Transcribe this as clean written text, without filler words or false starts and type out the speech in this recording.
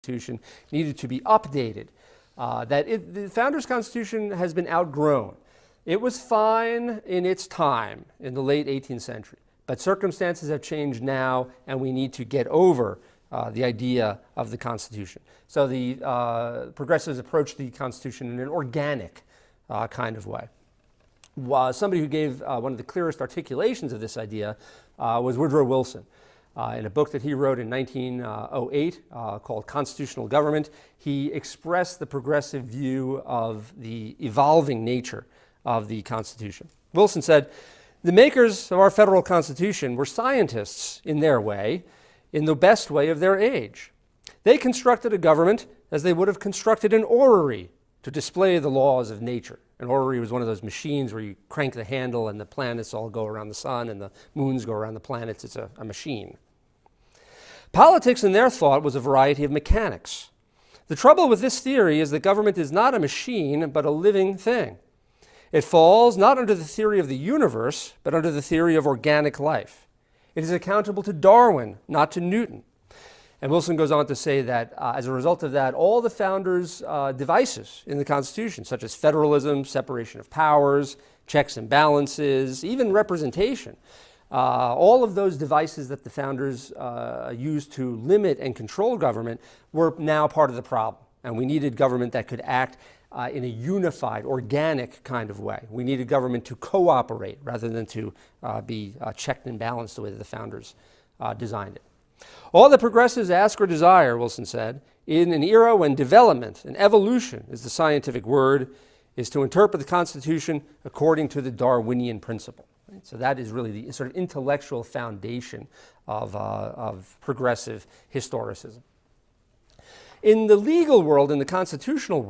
Constitution needed to be updated, the Founders' Constitution has been outgrown. It was fine in its time, in the late 18th century, but circumstances have changed now, and we need to get over the idea of the Constitution. So the progressives approached the Constitution in an organic kind of way. Somebody who gave one of the clearest articulations of this idea was Woodrow Wilson. In a book that he wrote in 1908 called Constitutional Government, he expressed the progressive view of the evolving nature of the Constitution. Wilson said, "The makers of our federal Constitution were scientists in their way, in the best way of their age. They constructed a government as they would have constructed an orrery to display the laws of nature." An orrery was one of those machines where you crank the handle and the planets all go around the sun and the moons go around the planets. It's a machine. Politics, in their thought, was a variety of mechanics. The trouble with this theory is that government is not a machine, but a living thing. It falls not under the theory of the universe, but under the theory of organic life. It is accountable to Darwin, not to Newton. And Wilson goes on to say that as a result of that, all the founders' devices in the Constitution, such as federalism, separation of powers, checks and balances, even representation, all of those devices that the founders used to limit and control government were now part of the problem. And we needed government that could act in a unified, organic kind of way. We needed government to cooperate rather than to be checked and balanced the way that the founders designed it. All that progressives ask or desire, Wilson said, in an era when development and evolution is the scientific word, is to interpret the Constitution according to the Darwinian principle. Right? So that is really the sort of intellectual foundation of progressive historicism. In the legal world, in the constitutional world,